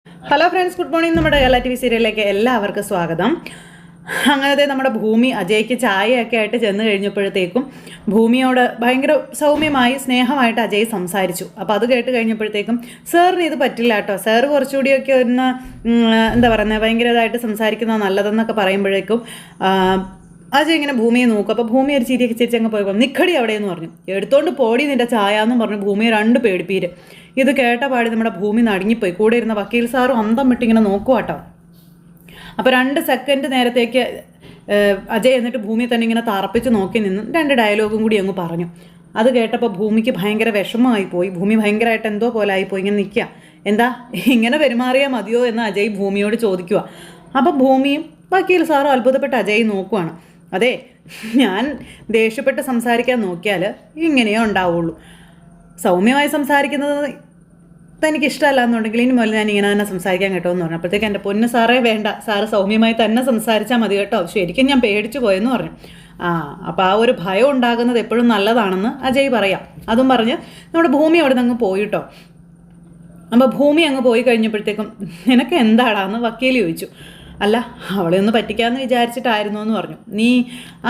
Hello friends, good morning. നമ്മുടെ Kerala T V സീരിയലിലേക്ക് എല്ലാവർക്കും സ്വാഗതം. അങ്ങനത്തെ നമ്മുടെ ഭൂമി അജയ്ക്ക് ചായയൊക്കെ ആയിട്ട് ചെന്ന് കഴിഞ്ഞപ്പോഴത്തേക്കും ഭൂമിയോട് ഭയങ്കര സൗമ്യമായി സ്നേഹമായിട്ട് അജയ് സംസാരിച്ചു. അപ്പോൾ അത് കേട്ട് കഴിഞ്ഞപ്പോഴത്തേക്കും സാറിന് ഇത് പറ്റില്ല കേട്ടോ, സാറ് കുറച്ചുകൂടിയൊക്കെ ഒന്ന് എന്താ പറയുന്നത്, ഭയങ്കരമായിട്ട് സംസാരിക്കുന്നത് നല്ലതെന്നൊക്കെ പറയുമ്പോഴേക്കും അജയ് ഇങ്ങനെ ഭൂമിയെ നോക്കും. അപ്പോൾ ഭൂമി ഒരു ചിരിയൊക്കെ ചിരിച്ചങ്ങ് പോയപ്പോൾ നിക്കടി അവിടെയെന്ന് പറഞ്ഞു. എടുത്തോണ്ട് പോടി നിൻ്റെ ചായ എന്നും പറഞ്ഞു ഭൂമിയെ രണ്ട് പേടിപ്പീര്. ഇത് കേട്ട പാടി നമ്മുടെ ഭൂമി നടുങ്ങിപ്പോയി. കൂടെ ഇരുന്ന വക്കീൽ സാറും അന്തം വിട്ടിങ്ങനെ നോക്കുവാട്ടോ. അപ്പോൾ 2 സെക്കൻഡ് നേരത്തേക്ക് അജയ് എന്നിട്ട് ഭൂമിയെ തന്നെ ഇങ്ങനെ തറപ്പിച്ച് നോക്കി നിന്ന് 2 ഡയലോഗും കൂടി അങ്ങ് പറഞ്ഞു. അത് കേട്ടപ്പോൾ ഭൂമിക്ക് ഭയങ്കര വിഷമമായി പോയി. ഭൂമി ഭയങ്കരമായിട്ട് എന്തോ പോലെ ആയിപ്പോയി. ഇങ്ങനെ നിൽക്കുക, എന്താ ഇങ്ങനെ പെരുമാറിയാൽ മതിയോ എന്ന് അജയ് ഭൂമിയോട് ചോദിക്കുക. അപ്പോൾ ഭൂമിയും വക്കീൽ സാറും അത്ഭുതപ്പെട്ട് അജയ് നോക്കുവാണ്. അതെ, ഞാൻ ദേഷ്യപ്പെട്ട് സംസാരിക്കാൻ നോക്കിയാൽ ഇങ്ങനെയേ ഉണ്ടാവുള്ളൂ. സൗമ്യമായി സംസാരിക്കുന്നത് തനിക്ക് ഇഷ്ടമല്ല എന്നുണ്ടെങ്കിൽ ഇനി മുതൽ ഞാൻ ഇങ്ങനെ തന്നെ സംസാരിക്കാൻ കേട്ടോ എന്ന് പറഞ്ഞു. അപ്പോഴത്തേക്ക് എൻ്റെ പൊന്ന് സാറേ വേണ്ട, സാറ് സൗമ്യമായി തന്നെ സംസാരിച്ചാൽ മതി കേട്ടോ, ശരിക്കും ഞാൻ പേടിച്ചു പോയെന്ന് പറഞ്ഞു. അപ്പോൾ ആ ഒരു ഭയം ഉണ്ടാകുന്നത് എപ്പോഴും നല്ലതാണെന്ന് അജയ് പറയാം. അതും പറഞ്ഞ് നമ്മുടെ ഭൂമി അവിടെ നിന്ന് അങ്ങ് പോയിട്ടോ. അപ്പോൾ ഭൂമി അങ്ങ് പോയി കഴിഞ്ഞപ്പോഴത്തേക്കും നിനക്ക് എന്താടാന്ന് വക്കീൽ ചോദിച്ചു. അല്ല, അവളെ ഒന്ന് പറ്റിക്കാമെന്ന് വിചാരിച്ചിട്ടായിരുന്നു എന്ന് പറഞ്ഞു. നീ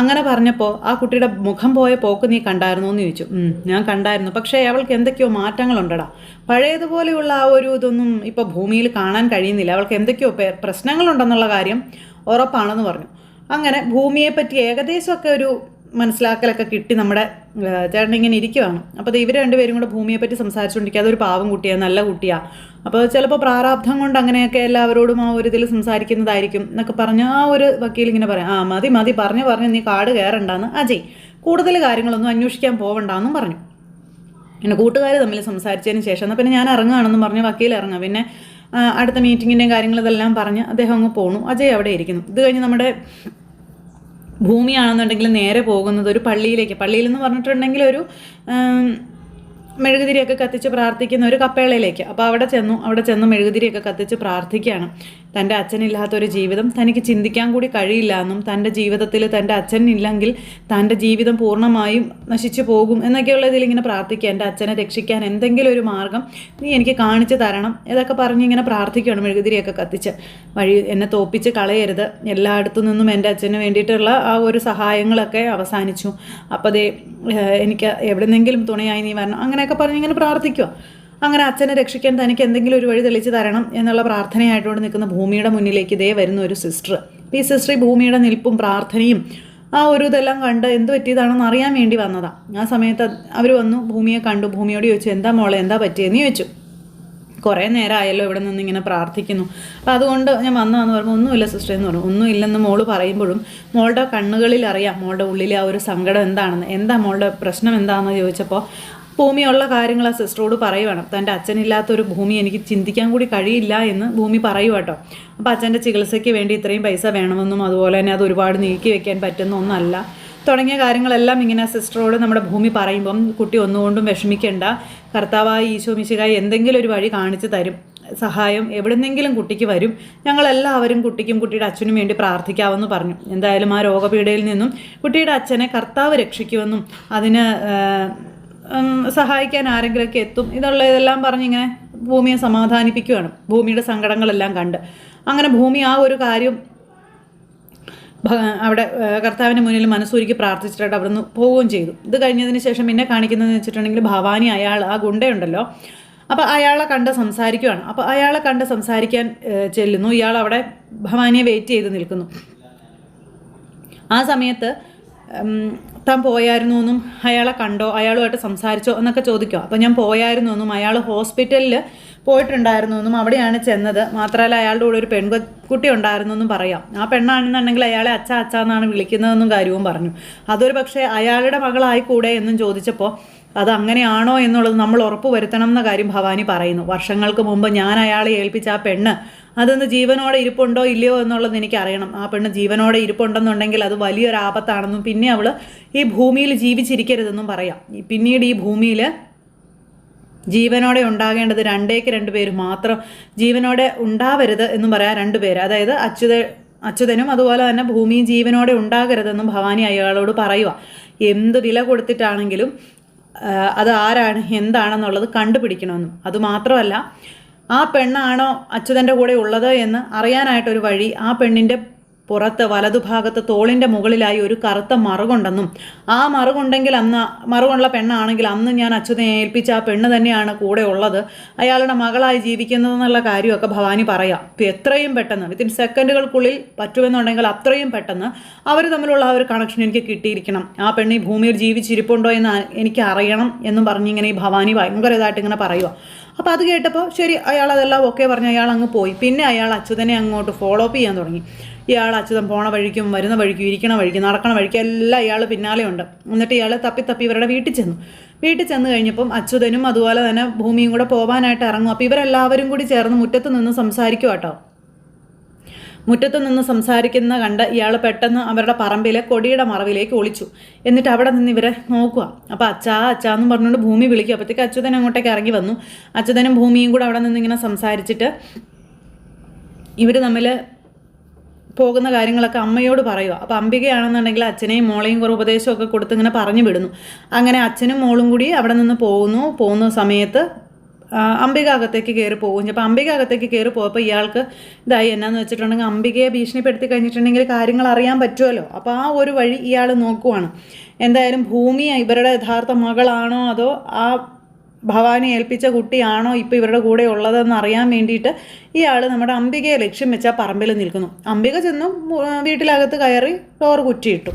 അങ്ങനെ പറഞ്ഞപ്പോൾ ആ കുട്ടിയുടെ മുഖം പോയ പോക്ക് നീ കണ്ടായിരുന്നോ എന്ന് ചോദിച്ചു. ഞാൻ കണ്ടായിരുന്നു, പക്ഷേ അവൾക്ക് എന്തൊക്കെയോ മാറ്റങ്ങളുണ്ടടാ. പഴയതുപോലെയുള്ള ആ ഒരു ഇതൊന്നും ഇപ്പോൾ ഭൂമിയിൽ കാണാൻ കഴിയുന്നില്ല. അവൾക്ക് എന്തൊക്കെയോ പ്രശ്നങ്ങളുണ്ടെന്നുള്ള കാര്യം ഉറപ്പാണെന്ന് പറഞ്ഞു. അങ്ങനെ ഭൂമിയെപ്പറ്റി ഏകദേശമൊക്കെ ഒരു മനസ്സിലാക്കലൊക്കെ കിട്ടി. നമ്മുടെ ചേട്ടൻ ഇങ്ങനെ ഇരിക്കുവാണ്. അപ്പോൾ ഇവർ രണ്ടുപേരും കൂടെ ഭൂമിയെപ്പറ്റി സംസാരിച്ചുകൊണ്ടിരിക്കുക. അതൊരു പാവം കുട്ടിയാണ്, നല്ല കുട്ടിയാണ്. അപ്പോൾ ചിലപ്പോൾ പ്രാരാബ്ധം കൊണ്ട് അങ്ങനെയൊക്കെ എല്ലാവരോടും ആ ഒരു ഇതിൽ സംസാരിക്കുന്നതായിരിക്കും എന്നൊക്കെ പറഞ്ഞ് ആ ഒരു വക്കീൽ ഇങ്ങനെ പറയാം. മതി മതി പറഞ്ഞ് നീ കാട് കയറണ്ടെന്ന് അജയ്. കൂടുതൽ കാര്യങ്ങളൊന്നും അന്വേഷിക്കാൻ പോവണ്ടെന്നും പറഞ്ഞു. പിന്നെ കൂട്ടുകാർ തമ്മിൽ സംസാരിച്ചതിന് ശേഷം എന്നാൽ പിന്നെ ഞാൻ ഇറങ്ങുകയാണെന്നും പറഞ്ഞ് വക്കീൽ ഇറങ്ങുക. പിന്നെ അടുത്ത മീറ്റിങ്ങിൻ്റെയും കാര്യങ്ങളിതെല്ലാം പറഞ്ഞ് അദ്ദേഹം അങ്ങ് പോണു. അജയ് അവിടെ ഇരിക്കുന്നു. ഇത് കഴിഞ്ഞ് നമ്മുടെ ഭൂമിയാണെന്നുണ്ടെങ്കിൽ നേരെ പോകുന്നത് ഒരു പള്ളിയിലെന്ന് പറഞ്ഞിട്ടുണ്ടെങ്കിൽ ഒരു മെഴുകുതിരിയൊക്കെ കത്തിച്ച് പ്രാർത്ഥിക്കുന്ന ഒരു കപ്പേളയിലേക്ക്. അപ്പോൾ അവിടെ ചെന്നു മെഴുകുതിരിയൊക്കെ കത്തിച്ച് പ്രാർത്ഥിക്കുകയാണ്. തൻ്റെ അച്ഛനില്ലാത്തൊരു ജീവിതം തനിക്ക് ചിന്തിക്കാൻ കൂടി കഴിയില്ല എന്നും തൻ്റെ ജീവിതത്തിൽ തൻ്റെ അച്ഛനില്ലെങ്കിൽ തൻ്റെ ജീവിതം പൂർണ്ണമായും നശിച്ചു പോകും എന്നൊക്കെയുള്ള ഇതിലിങ്ങനെ പ്രാർത്ഥിക്കുക. എൻ്റെ അച്ഛനെ രക്ഷിക്കാൻ എന്തെങ്കിലും ഒരു മാർഗം നീ എനിക്ക് കാണിച്ചു തരണം ഇതൊക്കെ പറഞ്ഞ് ഇങ്ങനെ പ്രാർത്ഥിക്കുകയാണ്. മെഴുകുതിരിയൊക്കെ കത്തിച്ച് എന്നെ തോപ്പിച്ച് കളയരുത്, എല്ലായിടത്തു നിന്നും എൻ്റെ അച്ഛന് വേണ്ടിയിട്ടുള്ള ആ ഒരു സഹായങ്ങളൊക്കെ അവസാനിച്ചു. അപ്പോൾ അതേ എനിക്ക് എവിടെന്നെങ്കിലും തുണയായി നീ വരണം അങ്ങനെയൊക്കെ പറഞ്ഞ് ഇങ്ങനെ പ്രാർത്ഥിക്കുക. അങ്ങനെ അച്ഛനെ രക്ഷിക്കാൻ തനിക്ക് എന്തെങ്കിലും ഒരു വഴി തെളിച്ച് തരണം എന്നുള്ള പ്രാർത്ഥനയായിട്ടോട് നിൽക്കുന്ന ഭൂമിയുടെ മുന്നിലേക്ക് ഇതേ വരുന്ന ഒരു സിസ്റ്റർ. ഈ സിസ്റ്റർ ഭൂമിയുടെ നിൽപ്പും പ്രാർത്ഥനയും ആ ഒരു ഇതെല്ലാം കണ്ട് എന്ത് പറ്റിയതാണെന്ന് അറിയാൻ വേണ്ടി വന്നതാണ്. ആ സമയത്ത് അവർ വന്നു, ഭൂമിയെ കണ്ടു. ഭൂമിയോട് ചോദിച്ചു, എന്താ മോളെ, എന്താ പറ്റിയെന്ന് ചോദിച്ചു. കുറേ നേരമായല്ലോ ഇവിടെ നിന്ന് ഇങ്ങനെ പ്രാർത്ഥിക്കുന്നു, അപ്പോൾ അതുകൊണ്ട് ഞാൻ വന്നതെന്ന് പറയുമ്പോൾ ഒന്നുമില്ല സിസ്റ്റർ എന്ന് പറഞ്ഞു. ഒന്നുമില്ലെന്ന് മോള് പറയുമ്പോഴും മോളുടെ കണ്ണുകളിൽ അറിയാം മോളുടെ ഉള്ളിലെ ആ ഒരു സങ്കടം എന്താണെന്ന്. എന്താ മോളുടെ പ്രശ്നം എന്താണെന്ന് ചോദിച്ചപ്പോൾ ഭൂമിയുള്ള കാര്യങ്ങൾ ആ സിസ്റ്ററോട് പറയുവാണ്. തൻ്റെ അച്ഛനില്ലാത്തൊരു ഭൂമി എനിക്ക് ചിന്തിക്കാൻ കൂടി കഴിയില്ല എന്ന് ഭൂമി പറയുക കേട്ടോ. അപ്പോൾ അച്ഛൻ്റെ ചികിത്സയ്ക്ക് വേണ്ടി ഇത്രയും പൈസ വേണമെന്നും അതുപോലെ തന്നെ അത് ഒരുപാട് നീക്കി വെക്കാൻ പറ്റുന്ന ഒന്നല്ല തുടങ്ങിയ കാര്യങ്ങളെല്ലാം ഇങ്ങനെ സിസ്റ്ററോട് നമ്മുടെ ഭൂമി പറയുമ്പം കുട്ടി ഒന്നുകൊണ്ടും വിഷമിക്കേണ്ട, കർത്താവായ ഈശോ മിശിഹായി എന്തെങ്കിലും ഒരു വഴി കാണിച്ചു തരും, സഹായം എവിടെന്നെങ്കിലും കുട്ടിക്ക് വരും, ഞങ്ങളെല്ലാവരും കുട്ടിക്കും കുട്ടിയുടെ അച്ഛനും വേണ്ടി പ്രാർത്ഥിക്കാമെന്ന് പറഞ്ഞു. എന്തായാലും ആ രോഗപീഠയിൽ നിന്നും കുട്ടിയുടെ അച്ഛനെ കർത്താവ് രക്ഷിക്കുമെന്നും അതിന് സഹായിക്കാൻ ആരെങ്കിലുമൊക്കെ എത്തും ഇതെല്ലാം പറഞ്ഞിങ്ങനെ ഭൂമിയെ സമാധാനിപ്പിക്കുകയാണ്. ഭൂമിയുടെ സങ്കടങ്ങളെല്ലാം കണ്ട് അങ്ങനെ ഭൂമി ആ ഒരു കാര്യം അവിടെ കർത്താവിൻ്റെ മുന്നിൽ മനസ്സൂരിക്ക് പ്രാർത്ഥിച്ചിട്ട് അവിടെ നിന്ന് പോവുകയും ചെയ്തു. ഇത് കഴിഞ്ഞതിന് ശേഷം പിന്നെ കാണിക്കുന്നതെന്ന് വെച്ചിട്ടുണ്ടെങ്കിൽ ഭവാനി ആ ഗുണ്ടയുണ്ടല്ലോ, അപ്പോൾ അയാളെ കണ്ട് സംസാരിക്കുകയാണ്. അപ്പോൾ അയാളെ കണ്ട് സംസാരിക്കാൻ ചെല്ലുന്നു. ഇയാൾ അവിടെ ഭവാനിയെ വെയിറ്റ് ചെയ്ത് നിൽക്കുന്നു. ആ സമയത്ത് താൻ പോയായിരുന്നു എന്നും അയാളെ കണ്ടോ അയാളുമായിട്ട് സംസാരിച്ചോ എന്നൊക്കെ ചോദിക്കുക. അപ്പോൾ ഞാൻ പോയായിരുന്നു എന്നും അയാൾ ഹോസ്പിറ്റലിൽ പോയിട്ടുണ്ടായിരുന്നു എന്നും അവിടെയാണ് ചെന്നത്, മാത്രമല്ല അയാളുടെ കൂടെ ഒരു പെൺകുട്ടി ഉണ്ടായിരുന്നു എന്നും പറയാം. ആ പെണ്ണാണെന്നുണ്ടെങ്കിൽ അയാളെ അച്ഛ എന്നാണ് വിളിക്കുന്നതെന്നും കാര്യവും പറഞ്ഞു. അതൊരു പക്ഷേ അയാളുടെ മകളായിക്കൂടെ എന്നും ചോദിച്ചപ്പോൾ അത് അങ്ങനെയാണോ എന്നുള്ളത് നമ്മൾ ഉറപ്പ് വരുത്തണം എന്ന കാര്യം ഭവാനി പറയുന്നു. വർഷങ്ങൾക്ക് മുമ്പ് ഞാൻ അയാളെ ഏൽപ്പിച്ച ആ പെണ്ണ് അതൊന്ന് ജീവനോടെ ഇരിപ്പുണ്ടോ ഇല്ലയോ എന്നുള്ളത് എനിക്കറിയണം. ആ പെണ്ണ് ജീവനോടെ ഇരിപ്പുണ്ടെന്നുണ്ടെങ്കിൽ അത് വലിയൊരു ആപത്താണെന്നും പിന്നെ അവൾ ഈ ഭൂമിയിൽ ജീവിച്ചിരിക്കരുതെന്നും പറയാം. പിന്നീട് ഈ ഭൂമിയിൽ ജീവനോടെ ഉണ്ടാകേണ്ടത് 2 പേര് മാത്രം, ജീവനോടെ ഉണ്ടാവരുത് എന്നും പറയാം 2 പേര്, അതായത് അച്യുതനും അതുപോലെ തന്നെ ഭൂമിയും ജീവനോടെ ഉണ്ടാകരുതെന്നും ഭവാനി അയാളോട് പറയുക. എന്ത് വില കൊടുത്തിട്ടാണെങ്കിലും അത് ആരാണ് എന്താണെന്നുള്ളത് കണ്ടുപിടിക്കണമെന്നും. അതുമാത്രമല്ല ആ പെണ്ണാണോ അച്യുതൻ്റെ കൂടെ ഉള്ളത് എന്ന് അറിയാനായിട്ടൊരു വഴി ആ പെണ്ണിൻ്റെ പുറത്ത് വലതുഭാഗത്ത് തോളിൻ്റെ മുകളിലായി ഒരു കറുത്ത മറുകുണ്ടെന്നും ആ മറുകുണ്ടെങ്കിൽ അന്ന് മറുകുള്ള പെണ്ണാണെങ്കിൽ അന്ന് ഞാൻ അച്യുതനെ ഏൽപ്പിച്ച ആ പെണ്ണ് തന്നെയാണ് കൂടെ ഉള്ളത്, അയാളുടെ മകളായി ജീവിക്കുന്നതെന്നുള്ള കാര്യമൊക്കെ ഭവാനി പറയാം. ഇപ്പം എത്രയും പെട്ടെന്ന് വിത്തിൻ സെക്കൻഡുകൾക്കുള്ളിൽ പറ്റുമെന്നുണ്ടെങ്കിൽ അത്രയും പെട്ടെന്ന് അവർ തമ്മിലുള്ള ആ ഒരു കണക്ഷൻ എനിക്ക് കിട്ടിയിരിക്കണം. ആ പെണ്ണ് ഈ ഭൂമിയിൽ ജീവിച്ചിരിപ്പുണ്ടോ എന്ന് എനിക്ക് അറിയണം എന്നും പറഞ്ഞിങ്ങനെ ഈ ഭവാനി ഭയങ്കര ഇതായിട്ട് ഇങ്ങനെ പറയുക. അപ്പോൾ അത് കേട്ടപ്പോൾ ശരി, അയാൾ അതെല്ലാം ഓക്കെ പറഞ്ഞ് അയാൾ അങ്ങ് പോയി. പിന്നെ അയാൾ അച്യുതനെ അങ്ങോട്ട് ഫോളോ അപ്പ് ചെയ്യാൻ തുടങ്ങി. ഇയാൾ അച്യുതൻ പോണ വഴിക്കും വരുന്ന വഴിക്കും ഇരിക്കണ വഴിക്കും നടക്കണ വഴിക്കും എല്ലാം ഇയാൾ പിന്നാലെ ഉണ്ട്. എന്നിട്ട് ഇയാൾ തപ്പി ഇവരുടെ വീട്ടിൽ ചെന്ന് കഴിഞ്ഞപ്പം അച്യുതനും അതുപോലെ തന്നെ ഭൂമിയും കൂടെ പോകാനായിട്ട് ഇറങ്ങും. അപ്പോൾ ഇവരെല്ലാവരും കൂടി ചേർന്ന് മുറ്റത്ത് നിന്ന് സംസാരിക്കും കേട്ടോ. മുറ്റത്ത് നിന്ന് സംസാരിക്കുന്ന കണ്ട് ഇയാൾ പെട്ടെന്ന് അവരുടെ പറമ്പിലെ കൊടിയുടെ മറവിലേക്ക് ഒളിച്ചു. എന്നിട്ട് അവിടെ നിന്ന് ഇവരെ നോക്കുക. അപ്പോൾ അച്ഛാന്നും പറഞ്ഞുകൊണ്ട് ഭൂമി വിളിക്കുക. അപ്പോഴത്തേക്ക് അച്യുതൻ അങ്ങോട്ടേക്ക് ഇറങ്ങി വന്നു. അച്യുതനും ഭൂമിയും കൂടെ അവിടെ നിന്ന് ഇങ്ങനെ സംസാരിച്ചിട്ട് ഇവർ തമ്മിൽ പോകുന്ന കാര്യങ്ങളൊക്കെ അമ്മയോട് പറയുക. അപ്പോൾ അംബികയാണെന്നുണ്ടെങ്കിൽ അച്ഛനെയും മോളെയും കുറേ ഉപദേശമൊക്കെ കൊടുത്ത് ഇങ്ങനെ പറഞ്ഞു വിടുന്നു. അങ്ങനെ അച്ഛനും മോളും കൂടി അവിടെ നിന്ന് പോകുന്ന സമയത്ത് അംബിക അകത്തേക്ക് കയറി പോകും. അപ്പോൾ അംബിക അകത്തേക്ക് കയറി പോയപ്പോൾ ഇയാൾക്ക് ഇതായി എന്നാന്ന് വെച്ചിട്ടുണ്ടെങ്കിൽ അംബികയെ ഭീഷണിപ്പെടുത്തി കഴിഞ്ഞിട്ടുണ്ടെങ്കിൽ കാര്യങ്ങൾ അറിയാൻ പറ്റുമല്ലോ. അപ്പോൾ ആ ഒരു വഴി ഇയാൾ നോക്കുവാണ്. എന്തായാലും ഭൂമി ഇവരുടെ യഥാർത്ഥ മകളാണോ അതോ ആ ഭവാനി ഏൽപ്പിച്ച കുട്ടിയാണോ ഇപ്പോൾ ഇവരുടെ കൂടെ ഉള്ളതെന്ന് അറിയാൻ വേണ്ടിയിട്ട് ഇയാൾ നമ്മുടെ അംബികയെ ലക്ഷ്യം വെച്ചാൽ പറമ്പിൽ നിൽക്കുന്നു. അംബിക ചെന്നു വീട്ടിലകത്ത് കയറി ഡോറ് കുറ്റിയിട്ടു.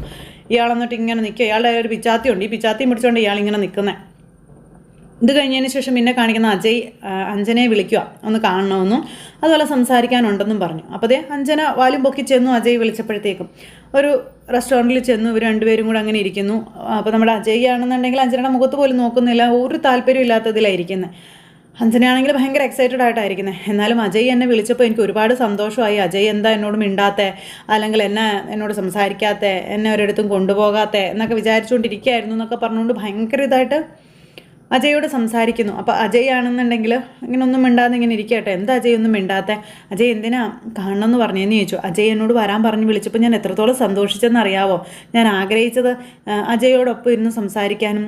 ഇയാൾ എന്നിട്ട് ഇങ്ങനെ നിൽക്കുക. ഇയാളുടെ ഒരു പിച്ചാത്തിയുണ്ട്. ഈ പിച്ചാത്തിയും പിടിച്ചുകൊണ്ട് ഇയാളിങ്ങനെ നിൽക്കുന്നത്. ഇത് കഴിഞ്ഞതിന് ശേഷം പിന്നെ കാണിക്കുന്ന അജയ് അഞ്ജനയെ വിളിക്കുക, ഒന്ന് കാണണമെന്നും അതുപോലെ സംസാരിക്കാനുണ്ടെന്നും പറഞ്ഞു. അപ്പോൾ അതേ അഞ്ജന വാലും പൊക്കി ചെന്നു. അജയ് വിളിച്ചപ്പോഴത്തേക്കും ഒരു റെസ്റ്റോറൻറ്റിൽ ചെന്നു. ഇവർ രണ്ടുപേരും കൂടെ അങ്ങനെ ഇരിക്കുന്നു. അപ്പോൾ നമ്മുടെ അജയ് ആണെന്നുണ്ടെങ്കിൽ അഞ്ജനയുടെ മുഖത്ത് പോലും നോക്കുന്നില്ല, ഒരു താല്പര്യം ഇല്ലാത്തതിലായിരിക്കുന്നത്. അഞ്ജനയാണെങ്കിൽ ഭയങ്കര എക്സൈറ്റഡ് ആയിട്ടായിരിക്കുന്നത്. എന്നാലും അജയ് എന്നെ വിളിച്ചപ്പോൾ എനിക്ക് ഒരുപാട് സന്തോഷമായി. അജയ് എന്താ എന്നോട് മിണ്ടാത്ത, അല്ലെങ്കിൽ എന്നോട് സംസാരിക്കാത്ത, എന്നെ ഒരിടത്തും കൊണ്ടുപോകാത്ത എന്നൊക്കെ വിചാരിച്ചുകൊണ്ടിരിക്കുകയായിരുന്നു എന്നൊക്കെ പറഞ്ഞുകൊണ്ട് ഭയങ്കര ഇതായിട്ട് അജയോട് സംസാരിക്കുന്നു. അപ്പോൾ അജയ് ആണെന്നുണ്ടെങ്കിൽ ഇങ്ങനെ ഒന്നും മിണ്ടാതെ ഇങ്ങനെ ഇരിക്കട്ടെ. എന്താ അജയ് ഒന്നും മിണ്ടാത്ത, അജയ് എന്തിനാ കാണണമെന്ന് പറഞ്ഞതെന്ന് ചോദിച്ചു. അജയ് എന്നോട് വരാൻ പറഞ്ഞ് വിളിച്ചപ്പോൾ ഞാൻ എത്രത്തോളം സന്തോഷിച്ചെന്ന് അറിയാവോ. ഞാൻ ആഗ്രഹിച്ചത് അജയോടൊപ്പം ഇരുന്ന് സംസാരിക്കാനും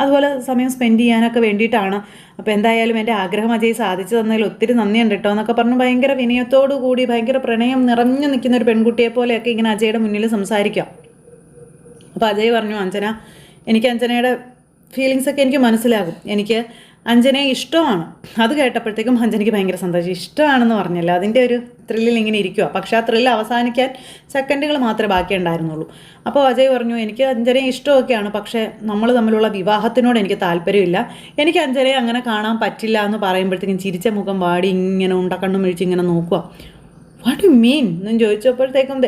അതുപോലെ സമയം സ്പെൻഡ് ചെയ്യാനൊക്കെ വേണ്ടിയിട്ടാണ്. അപ്പോൾ എന്തായാലും എൻ്റെ ആഗ്രഹം അജയ് സാധിച്ചു തന്നതിൽ ഒത്തിരി നന്ദിയുണ്ട് കേട്ടോ എന്നൊക്കെ പറഞ്ഞ് ഭയങ്കര വിനയത്തോടു കൂടി ഭയങ്കര പ്രണയം നിറഞ്ഞു നിൽക്കുന്ന ഒരു പെൺകുട്ടിയെ പോലെയൊക്കെ ഇങ്ങനെ അജയുടെ മുന്നിൽ സംസാരിക്കാം. അപ്പോൾ അജയ് പറഞ്ഞു, അഞ്ജന, എനിക്ക് അഞ്ജനയുടെ ഫീലിങ്സൊക്കെ എനിക്ക് മനസ്സിലാകും. എനിക്ക് അഞ്ജനയെ ഇഷ്ടമാണ്. അത് കേട്ടപ്പോഴത്തേക്കും അഞ്ജനയ്ക്ക് ഭയങ്കര സന്തോഷം. ഇഷ്ടമാണെന്ന് പറഞ്ഞല്ലോ, അതിൻ്റെ ഒരു ത്രില്ലിൽ ഇങ്ങനെ ഇരിക്കുക. പക്ഷേ ആ ത്രില്ല് അവസാനിക്കാൻ സെക്കൻഡുകൾ മാത്രമേ ബാക്കിയുണ്ടായിരുന്നുള്ളൂ. അപ്പോൾ അജയ് പറഞ്ഞു, എനിക്ക് അഞ്ജനയെ ഇഷ്ടമൊക്കെയാണ്, പക്ഷേ നമ്മൾ തമ്മിലുള്ള വിവാഹത്തിനോട് എനിക്ക് താല്പര്യമില്ല. എനിക്ക് അഞ്ജനയെ അങ്ങനെ കാണാൻ പറ്റില്ല എന്ന് പറയുമ്പോഴത്തേക്കും ചിരിച്ച മുഖം വാടി ഇങ്ങനെ ഉണ്ടക്കണ്ണും മിഴിച്ച് ഇങ്ങനെ നോക്കുക. വാട്ട് യു മീൻ എന്ന് ചോദിച്ചപ്പോഴത്തേക്കും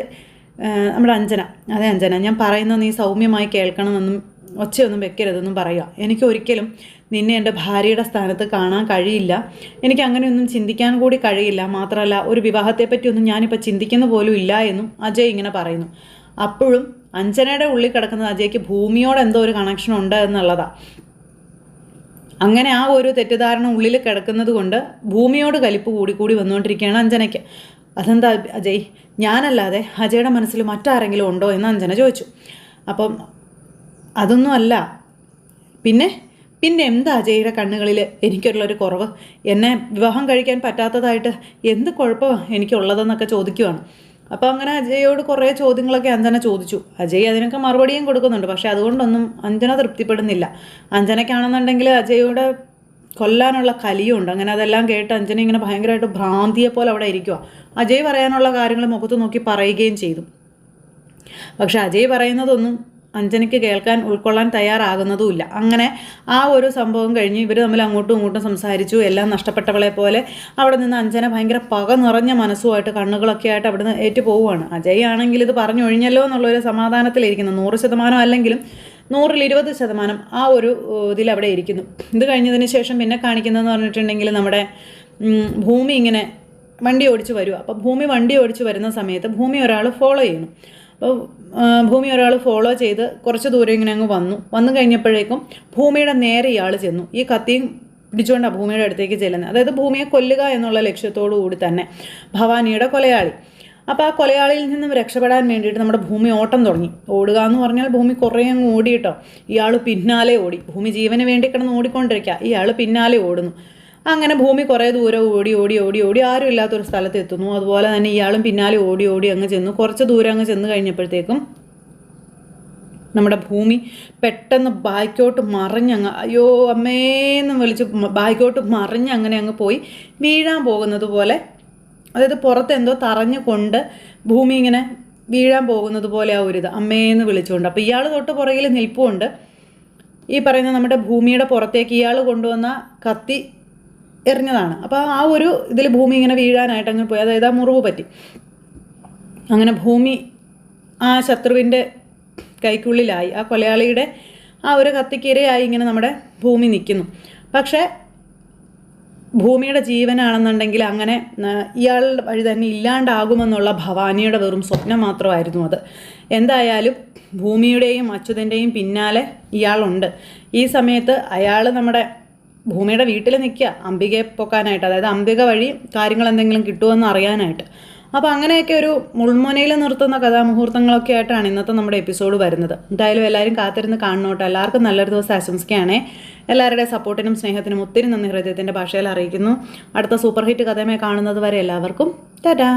നമ്മുടെ അഞ്ജന, അതെ അഞ്ജന, ഞാൻ പറയുന്നത് നീ സൗമ്യമായി കേൾക്കണമെന്നും ഒച്ചയൊന്നും വെക്കരുതെന്നും പറയുക. എനിക്ക് ഒരിക്കലും നിന്നെ എൻ്റെ ഭാര്യയുടെ സ്ഥാനത്ത് കാണാൻ കഴിയില്ല. എനിക്ക് അങ്ങനെയൊന്നും ചിന്തിക്കാൻ കൂടി കഴിയില്ല. മാത്രമല്ല ഒരു വിവാഹത്തെപ്പറ്റിയൊന്നും ഞാനിപ്പോൾ ചിന്തിക്കുന്ന പോലും ഇല്ല എന്നും അജയ് ഇങ്ങനെ പറയുന്നു. അപ്പോഴും അഞ്ജനയുടെ ഉള്ളിൽ കിടക്കുന്നത് അജയ്ക്ക് ഭൂമിയോട് എന്തോ ഒരു കണക്ഷൻ ഉണ്ട് എന്നുള്ളതാണ്. അങ്ങനെ ആ ഒരു തെറ്റിദ്ധാരണ ഉള്ളിൽ കിടക്കുന്നത് കൊണ്ട് ഭൂമിയോട് കലിപ്പ് കൂടി വന്നുകൊണ്ടിരിക്കുകയാണ് അഞ്ജനയ്ക്ക്. അതെന്താ അജയ്, ഞാനല്ലാതെ അജയുടെ മനസ്സിൽ മറ്റാരെങ്കിലും ഉണ്ടോ എന്ന് അഞ്ജന ചോദിച്ചു. അപ്പം അതൊന്നും അല്ല, പിന്നെ എന്താ അജയുടെ കണ്ണുകളിൽ എനിക്കുള്ളൊരു കുറവ്? എന്നെ വിവാഹം കഴിക്കാൻ പറ്റാത്തതായിട്ട് എന്ത് കുഴപ്പമാണ് എനിക്കുള്ളതെന്നൊക്കെ ചോദിക്കുവാണ്. അപ്പോൾ അങ്ങനെ അജയോട് കുറേ ചോദ്യങ്ങളൊക്കെ അഞ്ജന ചോദിച്ചു. അജയ് അതിനൊക്കെ മറുപടിയും കൊടുക്കുന്നുണ്ട്. പക്ഷേ അതുകൊണ്ടൊന്നും അഞ്ജന തൃപ്തിപ്പെടുന്നില്ല. അഞ്ജനയ്ക്കാണെന്നുണ്ടെങ്കിൽ അജയോടെ കൊല്ലാനുള്ള കലിയുണ്ട്. അങ്ങനെ അതെല്ലാം കേട്ട് അഞ്ജന ഇങ്ങനെ ഭയങ്കരമായിട്ട് ഭ്രാന്തിയെ പോലെ അവിടെ ഇരിക്കുക. അജയ് പറയാനുള്ള കാര്യങ്ങൾ മുഖത്ത് നോക്കി പറയുകയും ചെയ്തു. പക്ഷെ അജയ് പറയുന്നതൊന്നും അഞ്ജനയ്ക്ക് കേൾക്കാൻ ഉൾക്കൊള്ളാൻ തയ്യാറാകുന്നതുമില്ല. അങ്ങനെ ആ ഒരു സംഭവം കഴിഞ്ഞ് ഇവർ തമ്മിൽ അങ്ങോട്ടും ഇങ്ങോട്ടും സംസാരിച്ചു. എല്ലാം നഷ്ടപ്പെട്ടവളെ പോലെ അവിടെ നിന്ന് അഞ്ജന ഭയങ്കര പക നിറഞ്ഞ മനസ്സുമായിട്ട് കണ്ണുകളൊക്കെ ആയിട്ട് അവിടെ നിന്ന് ഏറ്റു പോവുകയാണ്. അജയ് ആണെങ്കിൽ ഇത് പറഞ്ഞൊഴിഞ്ഞല്ലോ എന്നുള്ളൊരു സമാധാനത്തിലിരിക്കുന്നു. 100% അല്ലെങ്കിലും 120% ആ ഒരു ഇതിലവിടെ ഇരിക്കുന്നു. ഇത് കഴിഞ്ഞതിന് ശേഷം പിന്നെ കാണിക്കുന്നതെന്ന് പറഞ്ഞിട്ടുണ്ടെങ്കിൽ നമ്മുടെ ഭൂമി ഇങ്ങനെ വണ്ടി ഓടിച്ച് വരിക. അപ്പോൾ ഭൂമി വണ്ടി ഓടിച്ച് വരുന്ന സമയത്ത് ഭൂമി ഒരാൾ ഫോളോ ചെയ്യുന്നു. അപ്പോൾ ഭൂമി ഒരാൾ ഫോളോ ചെയ്ത് കുറച്ച് ദൂരം ഇങ്ങനെ അങ്ങ് വന്നു കഴിഞ്ഞപ്പോഴേക്കും ഭൂമിയുടെ നേരെ ഇയാൾ ചെന്നു. ഈ കത്തിയും പിടിച്ചുകൊണ്ടാണ് ഭൂമിയുടെ അടുത്തേക്ക് ചെല്ലുന്നത്. അതായത് ഭൂമിയെ കൊല്ലുക എന്നുള്ള ലക്ഷ്യത്തോടു കൂടി തന്നെ ഭവാനിയുടെ കൊലയാളി. അപ്പോൾ ആ കൊലയാളിയിൽ നിന്നും രക്ഷപ്പെടാൻ വേണ്ടിയിട്ട് നമ്മുടെ ഭൂമി ഓട്ടം തുടങ്ങി. ഓടുക എന്ന് പറഞ്ഞാൽ ഭൂമി കുറേ അങ്ങ് ഓടിയിട്ടോ. ഇയാൾ പിന്നാലെ ഓടി. ഭൂമി ജീവന് വേണ്ടി കിടന്ന് ഓടിക്കൊണ്ടിരിക്കുക. ഇയാൾ പിന്നാലെ ഓടുന്നു. അങ്ങനെ ഭൂമി കുറേ ദൂരം ഓടി ഓടി ഓടി ഓടി ആരും ഇല്ലാത്തൊരു സ്ഥലത്ത് എത്തുന്നു. അതുപോലെ തന്നെ ഇയാളും പിന്നാലെ ഓടി ഓടി അങ്ങ് ചെന്നു. കുറച്ച് ദൂരം അങ്ങ് ചെന്ന് കഴിഞ്ഞപ്പോഴത്തേക്കും നമ്മുടെ ഭൂമി പെട്ടെന്ന് ബാക്കോട്ട് മറിഞ്ഞങ്ങ് അയ്യോ അമ്മേന്ന് വിളിച്ച് ബാക്കോട്ട് മറിഞ്ഞ് അങ്ങനെ അങ്ങ് പോയി വീഴാൻ പോകുന്നത് പോലെ, അതായത് പുറത്തെന്തോ തറഞ്ഞു കൊണ്ട് ഭൂമി ഇങ്ങനെ വീഴാൻ പോകുന്നത് പോലെ ആ ഒരു ഇത് അമ്മേന്ന് വിളിച്ചുകൊണ്ട്. അപ്പോൾ ഇയാൾ തൊട്ട് പുറകിൽ നിൽപ്പുണ്ട്. ഈ പറയുന്ന നമ്മുടെ ഭൂമിയുടെ പുറത്തേക്ക് ഇയാൾ കൊണ്ടുവന്ന കത്തി എറിഞ്ഞതാണ്. അപ്പോൾ ആ ഒരു ഇതിൽ ഭൂമി ഇങ്ങനെ വീഴാനായിട്ട് അങ്ങ് പോയി, അതായത് ആ മുറിവ് പറ്റി. അങ്ങനെ ഭൂമി ആ ശത്രുവിൻ്റെ കൈക്കുള്ളിലായി, ആ കൊലയാളിയുടെ ആ ഒരു കത്തിക്കിരയായി ഇങ്ങനെ നമ്മുടെ ഭൂമി നിൽക്കുന്നു. പക്ഷേ ഭൂമിയുടെ ജീവനാണെന്നുണ്ടെങ്കിൽ അങ്ങനെ ഇയാൾ വഴി തന്നെ ഇല്ലാണ്ടാകുമെന്നുള്ള ഭവാനിയുടെ വെറും സ്വപ്നം മാത്രമായിരുന്നു അത്. എന്തായാലും ഭൂമിയുടെയും അച്യുതൻ്റെയും പിന്നാലെ ഇയാളുണ്ട്. ഈ സമയത്ത് അയാൾ നമ്മുടെ ഭൂമിയുടെ വീട്ടിൽ നിൽക്കുക അംബികയെ പൊക്കാനായിട്ട്, അതായത് അംബിക വഴി കാര്യങ്ങൾ എന്തെങ്കിലും കിട്ടുമെന്ന് അറിയാനായിട്ട്. അപ്പോൾ അങ്ങനെയൊക്കെ ഒരു മുൾമുനയിൽ നിർത്തുന്ന കഥാമുഹൂർത്തങ്ങളൊക്കെ ആയിട്ടാണ് ഇന്നത്തെ നമ്മുടെ എപ്പിസോഡ് വരുന്നത്. എന്തായാലും എല്ലാവരും കാത്തിരുന്ന് കാണണോട്ടെ. എല്ലാവർക്കും നല്ലൊരു ദിവസം ആശംസിക്കുകയാണേ. എല്ലാവരുടെയും സപ്പോർട്ടിനും സ്നേഹത്തിനും ഒത്തിരി നന്ദി ഹൃദയത്തിൻ്റെ ഭാഷയിൽ അറിയിക്കുന്നു. അടുത്ത സൂപ്പർ ഹിറ്റ് കഥയുമായി കാണുന്നത് വരെ എല്ലാവർക്കും ടാറ്റാ.